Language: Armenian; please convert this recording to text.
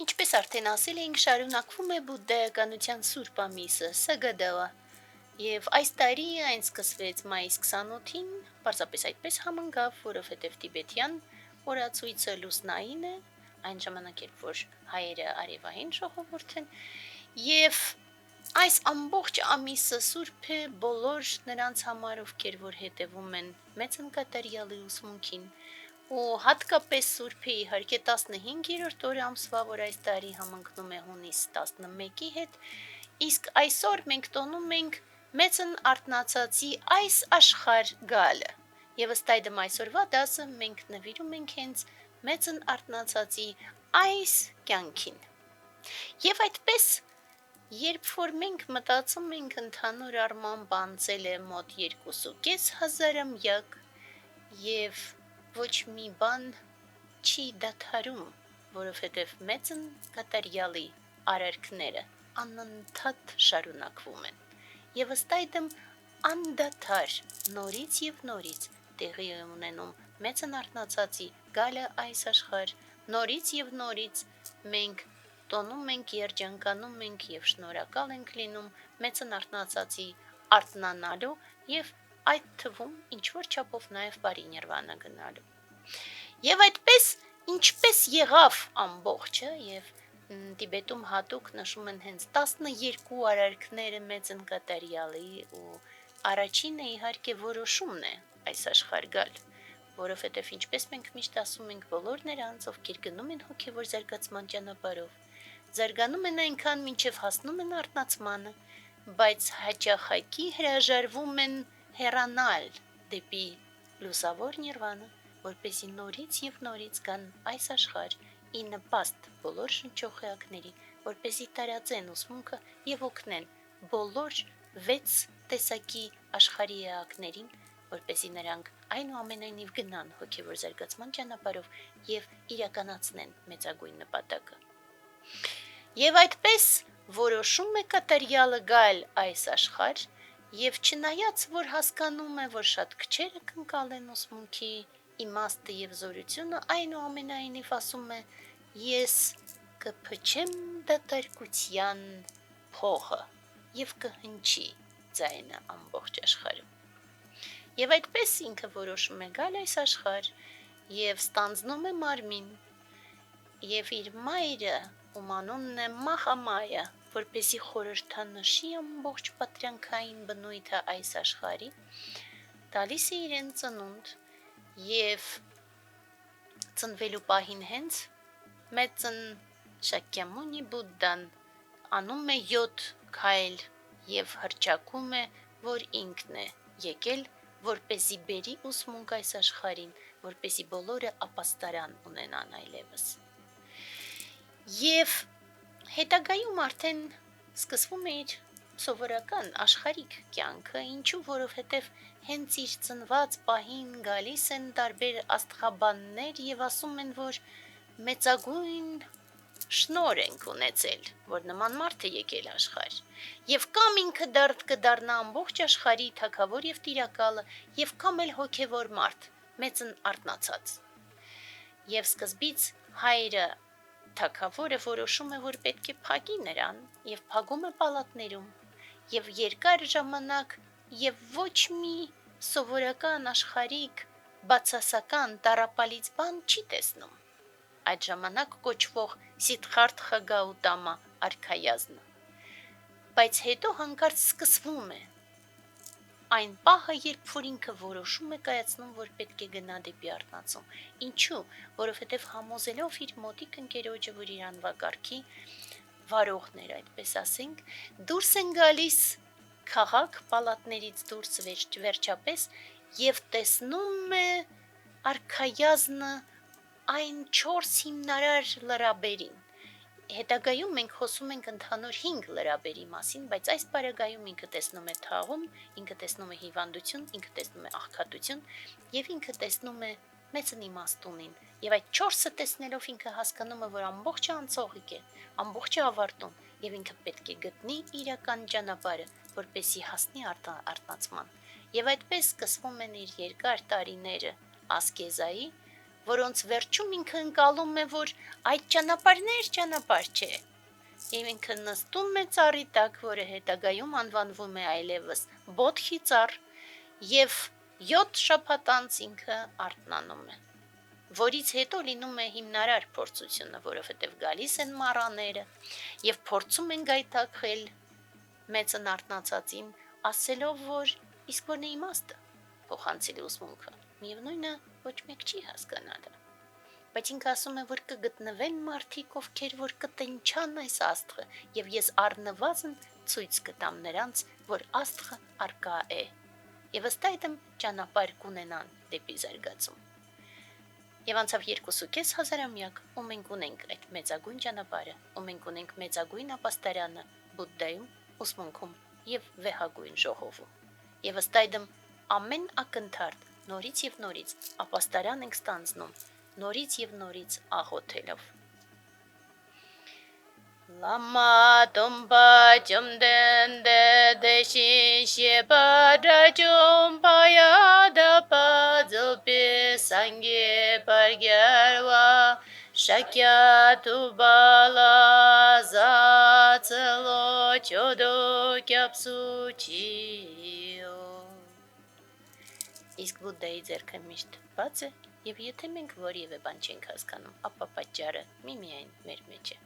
Ինչպես արդեն ասել էինք, շարունակվում է բուդդայականության Սուրբ ամիսը, Սագադաwa, եւ այս տարի այն սկսվեց մայիս 28-ին, պարզապես այդպես համընկավ, որովհետեւ տիբետյան օրացույցը լուսնային է, այն ժամանակ երբ որ հայերը արևային ժողովուրդ են, եւ այս ամբողջ ամիսը Սուրբ է բոլոր նրանց համար, ովքեր որ հետևում են մեծ ընկատարյալի ուսմունքին, ու հատկապես Սուրբի իհարկե 15-րդ օրը ամսվա, որ այս տարի համընկնում է հունիս 11-ի հետ, իսկ այսօր մենք տոնում ենք մեծն արթնացածի այս աշխարհ գալը, եւ ըստ այդմ այսօրվա դասը մենք նվիրում ենք հենց մեծն արթնացածի այս կյանքին։ Եվ այդպես, երբ որ մենք մտածում ենք ընդհանուր առմամբ անցել է մոտ 2,5 ամյակ, եւ ոչ մի բան չի դադարում, որովհետև մեծն կատարյալի արարքները անընդհատ շարունակվում են։ Եվ ըստ այդմ անդադար նորից եւ նորից տեղի ունենում մեծն արթնացածի գալը այս աշխարհ, նորից եւ նորից մենք տոնում ենք, երջանկանում ենք եւ շնորհակալ ենք լինում մեծն արթնացածի արթնանալու եւ այդ թվում ինչ որ չափով նաև բարի նիրվանա գնալու։ Եվ այդպես, ինչպես եղավ ամբողջը եւ Տիբետում հատուկ նշում են հենց 12 արարքները մեծ ընկատարյալի ու առաջինը իհարկե որոշումն է այս աշխարհ գալ, որովհետեւ ինչպես մենք միշտ ասում ենք բոլոր նրանց, ովքեր գնում են հոգեվոր զարգացման ճանապարհով, զարգանում են այնքան, մինչև հասնում են արթնացմանը, բայց հաճախակի հրաժարվում են հեռանալ դեպի լուսավոր նիրվանը, որպեսզի նորից եւ նորից գան այս աշխարհ ի նպաստ բոլոր շնչողեակների, որպեսզի տարածեն ուսմունքը եւ օգնեն բոլոր 6 տեսակի աշխարհի էակներին, որպեսզի նրանք այնուամենայնիվ գնան հոգեվոր զարգացման ճանապարհով եւ իրականացնեն մեծագույն նպատակը։ Եվ այդպես որոշում է կատարյալը գալ այս աշխարհ, եւ չնայած որ հասկանում է, որ շատ քչերը կընկալեն ուսմունքի իմաստը եւ զորությունը, այնուամենայնիվ ասում է. ես կփչեմ դատարկության փողը եւ կհնչի ձայնը ամբողջ աշխարհում։ Եվ այդպես ինքը որոշում է գալ այս աշխարհ եւ ստանձնում է մարմին եւ իր մայրը, ում անունն է Մահամայա, որպեսի խորհրդանշի ամբողջ պատրանքային բնույթը այս աշխարհի, տալիս է իրեն ծնունդ եւ ծնվելու պահին հենց մեծն Շակյամունի Բուդդան անում է 7 քայլ եւ հռչակում է, որ ինքն է եկել, որպեսի բերի ուսմունք այս աշխարհին, որպեսի բոլորը ապաստարան ունենան այլևս։ Եվ հետագայում արդեն սկսվում է իր սովորական աշխարհիկ կյանքը, ինչու որովհետև հենց իր ծնված պահին գալիս են տարբեր աստղաբաններ եւ ասում են, որ մեծագույն շնոր ենք ունեցել, որ նման մարդ է եկել աշխարհ, եւ կամ ինքը կդառնա ամբողջ աշխարհի թագավոր եւ տիրակալը, եւ կամ էլ հոգեվոր մարդ, մեծն արթնացած։ Եվ սկզբից հայրը թագավորը որոշում է, որ պետք է փակի նրան եւ փակում է պալատներում եւ երկար ժամանակ եւ ոչ մի սովորական աշխարհիկ բացասական տառապալից բան չի տեսնում։ Այդ ժամանակ կոչվող Սիդդհարթա Գաուտամա արքայազնը։ Բայց հետո հանկարծ սկսվում է այն պահը, երբ որ ինքը որոշում է կայացնում, որ պետք է գնա դեպի արթնացում։ Ինչու? Որովհետև համոզելով իր մոտիկ ընկերոջը, որ իր անվակարգի վարողներ, այդպես ասենք, դուրս են գալիս քաղաք պալատներից դուրս վերջապես եւ տեսնում է արքայազնը այն 4 հիմնարար լրաբերին։ Հետագայում մենք խոսում ենք ընդհանուր 5 լրաբերի մասին, բայց այս պարագայում ինքը տեսնում է թաղում, ինքը տեսնում է հիվանդություն, ինքը տեսնում է աղքատություն եւ ինքը տեսնում է մեծն իմաստունին։ Եվ այդ 4-ը տեսնելով ինքը հասկանում է, որ ամբողջը անցողիկ է, ամբողջը ավարտուն եւ ինքը պետք է գտնի իրական ճանապարհը, որպեսզի հասնի արթնացման։ Եվ այդպես սկսվում են իր երկար տարիները ասկեզայի, որոնց վերջում ինքը ընկալում է, որ այդ ճանապարհն էր ճանապարհ չէ։ Եվ ինքը նստում է ծառի տակ, որը հետագայում անվանվում է այլևս Բոդխի ծառ, եւ 7 շաբաթ անց ինքը արթնանում է, որից հետո լինում է հիմնարար փորձությունը, որովհետև գալիս են մառաները եւ փորձում են գայթակղել մեծն արթնացածին, ասելով, որ իսկ որն է իմաստը փոխանցել ուսմունքը։ Միևնույնը ոչ մեկ չի հասկանա դա։ Բայց ինքը ասում է, որ կգտնվեն մարդիկ, ովքեր որ կտենչան այս աստղը, եւ ես առնվազն ցույց կտամ նրանց, որ աստղը արկա է։ Եվ ըստ այդմ ճանապարհ կունենան դեպի զարգացում։ Եվ անցավ 2.5 հազարամյակ, ու մենք ունենք այդ մեծագույն ճանապարհը, ու մենք ունենք մեծագույն ապաստարանը Բուդդայում, ուսմունքում եւ վեհագույն ժողովում։ Եվ ըստ այդմ ամեն ակնթարթ նորից եւ նորից ապաստարան ենք ստանձնում, նորից եւ նորից աղոթելով։ Lama tumpa chumden de shin shebada chumpa ya da pa zupi sangye pargyarwa shakya tu bala za tselo chodo kyapsu chiyo Իսկ Բուդդայի ձեռքը միշտ բաց է, եւ եթե մենք որևէ բան չենք հասկանում, ապա պատճառը միմիայն մեր մեջ է։